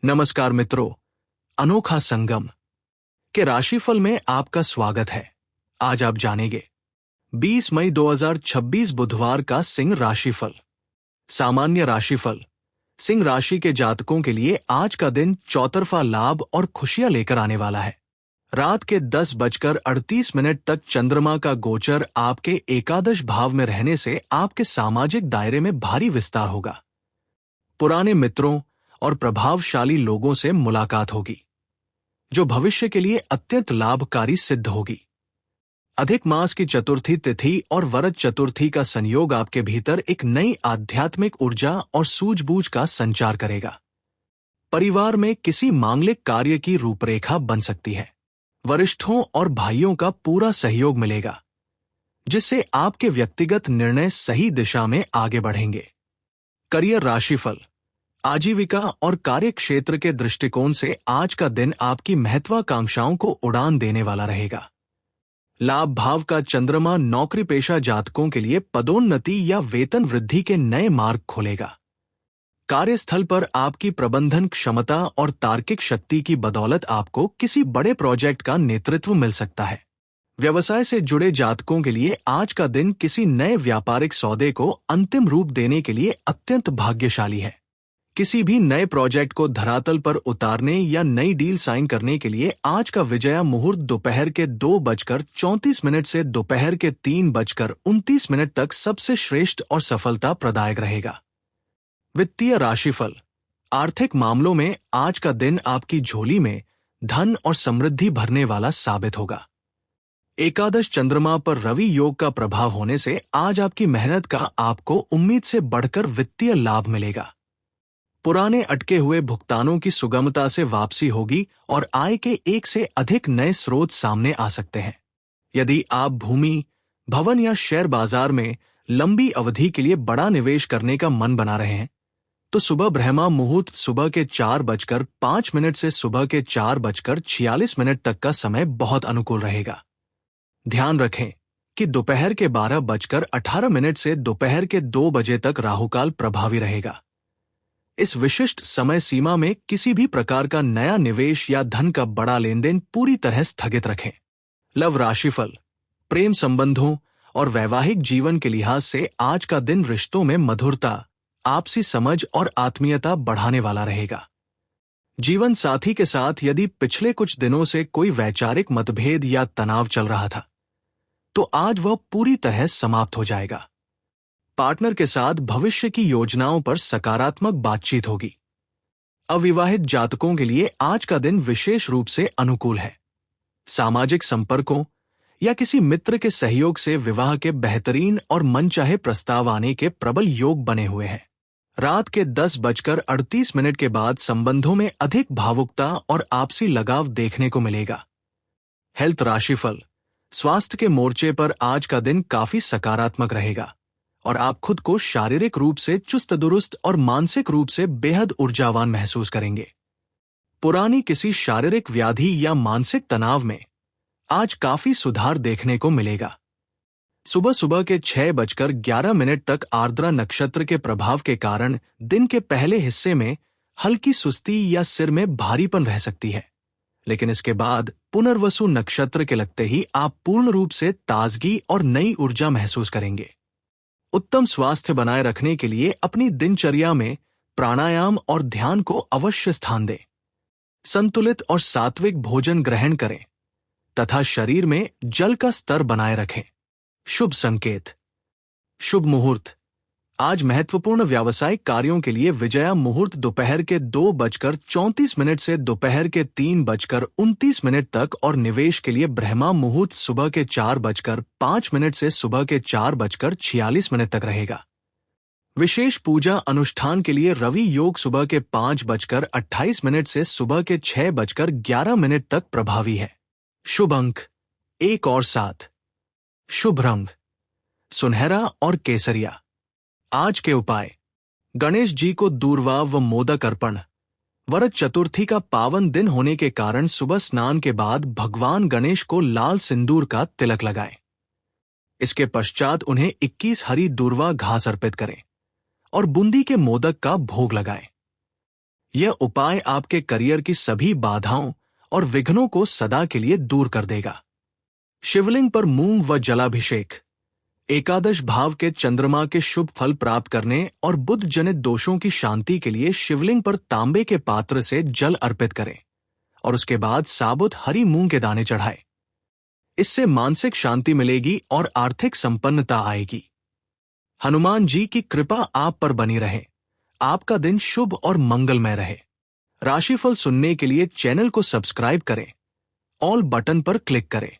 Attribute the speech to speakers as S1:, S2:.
S1: नमस्कार मित्रों, अनोखा संगम के राशिफल में आपका स्वागत है। आज आप जानेंगे 20 मई 2026 बुधवार का सिंह राशिफल। सामान्य राशिफल। सिंह राशि के जातकों के लिए आज का दिन चौतरफा लाभ और खुशियां लेकर आने वाला है। रात के 10:38 तक चंद्रमा का गोचर आपके एकादश भाव में रहने से आपके सामाजिक दायरे में भारी विस्तार होगा। पुराने मित्रों और प्रभावशाली लोगों से मुलाकात होगी, जो भविष्य के लिए अत्यंत लाभकारी सिद्ध होगी। अधिक मास की चतुर्थी तिथि और वरद चतुर्थी का संयोग आपके भीतर एक नई आध्यात्मिक ऊर्जा और सूझबूझ का संचार करेगा। परिवार में किसी मांगलिक कार्य की रूपरेखा बन सकती है। वरिष्ठों और भाइयों का पूरा सहयोग मिलेगा, जिससे आपके व्यक्तिगत निर्णय सही दिशा में आगे बढ़ेंगे। करियर राशिफल। आजीविका और कार्य क्षेत्र के दृष्टिकोण से आज का दिन आपकी महत्वाकांक्षाओं को उड़ान देने वाला रहेगा। लाभ भाव का चंद्रमा नौकरी पेशा जातकों के लिए पदोन्नति या वेतन वृद्धि के नए मार्ग खोलेगा। कार्यस्थल पर आपकी प्रबंधन क्षमता और तार्किक शक्ति की बदौलत आपको किसी बड़े प्रोजेक्ट का नेतृत्व मिल सकता है। व्यवसाय से जुड़े जातकों के लिए आज का दिन किसी नए व्यापारिक सौदे को अंतिम रूप देने के लिए अत्यंत भाग्यशाली है। किसी भी नए प्रोजेक्ट को धरातल पर उतारने या नई डील साइन करने के लिए आज का विजया मुहूर्त दोपहर के 2:34 से दोपहर के 3:29 तक सबसे श्रेष्ठ और सफलता प्रदायक रहेगा। वित्तीय राशिफल। आर्थिक मामलों में आज का दिन आपकी झोली में धन और समृद्धि भरने वाला साबित होगा। एकादश चंद्रमा पर रवि योग का प्रभाव होने से आज आपकी मेहनत का आपको उम्मीद से बढ़कर वित्तीय लाभ मिलेगा। पुराने अटके हुए भुगतानों की सुगमता से वापसी होगी और आय के एक से अधिक नए स्रोत सामने आ सकते हैं। यदि आप भूमि, भवन या शेयर बाजार में लंबी अवधि के लिए बड़ा निवेश करने का मन बना रहे हैं, तो सुबह ब्रह्मा मुहूर्त सुबह के 4:05 से सुबह के 4:46 तक का समय बहुत अनुकूल रहेगा। ध्यान रखें कि दोपहर के 12:18 से दोपहर के 2 बजे तक राहुकाल प्रभावी रहेगा। इस विशिष्ट समय सीमा में किसी भी प्रकार का नया निवेश या धन का बड़ा लेनदेन पूरी तरह स्थगित रखें। लव राशिफल। प्रेम संबंधों और वैवाहिक जीवन के लिहाज से आज का दिन रिश्तों में मधुरता, आपसी समझ और आत्मीयता बढ़ाने वाला रहेगा। जीवन साथी के साथ यदि पिछले कुछ दिनों से कोई वैचारिक मतभेद या तनाव चल रहा था, तो आज वह पूरी तरह समाप्त हो जाएगा। पार्टनर के साथ भविष्य की योजनाओं पर सकारात्मक बातचीत होगी। अविवाहित जातकों के लिए आज का दिन विशेष रूप से अनुकूल है। सामाजिक संपर्कों या किसी मित्र के सहयोग से विवाह के बेहतरीन और मनचाहे प्रस्ताव आने के प्रबल योग बने हुए हैं। रात के 10:38 के बाद संबंधों में अधिक भावुकता और आपसी लगाव देखने को मिलेगा। हेल्थ राशिफल। स्वास्थ्य के मोर्चे पर आज का दिन काफी सकारात्मक रहेगा और आप खुद को शारीरिक रूप से चुस्त दुरुस्त और मानसिक रूप से बेहद ऊर्जावान महसूस करेंगे। पुरानी किसी शारीरिक व्याधि या मानसिक तनाव में आज काफी सुधार देखने को मिलेगा। सुबह सुबह के 6:11 तक आर्द्रा नक्षत्र के प्रभाव के कारण दिन के पहले हिस्से में हल्की सुस्ती या सिर में भारीपन रह सकती है, लेकिन इसके बाद पुनर्वसु नक्षत्र के लगते ही आप पूर्ण रूप से ताजगी और नई ऊर्जा महसूस करेंगे। उत्तम स्वास्थ्य बनाए रखने के लिए अपनी दिनचर्या में प्राणायाम और ध्यान को अवश्य स्थान दें। संतुलित और सात्विक भोजन ग्रहण करें तथा शरीर में जल का स्तर बनाए रखें। शुभ संकेत। शुभ मुहूर्त। आज महत्वपूर्ण व्यावसायिक कार्यों के लिए विजया मुहूर्त दोपहर के 2:34 से दोपहर के 3:29 तक और निवेश के लिए ब्रह्मा मुहूर्त सुबह के 4:05 से सुबह के 4:46 तक रहेगा। विशेष पूजा अनुष्ठान के लिए रवि योग सुबह के 5:28 से सुबह के 6:11 तक प्रभावी है। शुभ अंक 1 और 7। शुभ रंग सुनहरा और केसरिया। आज के उपाय। गणेश जी को दूर्वा व मोदक अर्पण। वरद चतुर्थी का पावन दिन होने के कारण सुबह स्नान के बाद भगवान गणेश को लाल सिंदूर का तिलक लगाएं। इसके पश्चात उन्हें 21 हरी दूर्वा घास अर्पित करें और बूंदी के मोदक का भोग लगाएं। यह उपाय आपके करियर की सभी बाधाओं और विघ्नों को सदा के लिए दूर कर देगा। शिवलिंग पर मूंग व जलाभिषेक। एकादश भाव के चंद्रमा के शुभ फल प्राप्त करने और बुध जनित दोषों की शांति के लिए शिवलिंग पर तांबे के पात्र से जल अर्पित करें और उसके बाद साबुत हरी मूंग के दाने चढ़ाएं। इससे मानसिक शांति मिलेगी और आर्थिक संपन्नता आएगी। हनुमान जी की कृपा आप पर बनी रहे। आपका दिन शुभ और मंगलमय रहे। राशिफल सुनने के लिए चैनल को सब्सक्राइब करें, ऑल बटन पर क्लिक करें।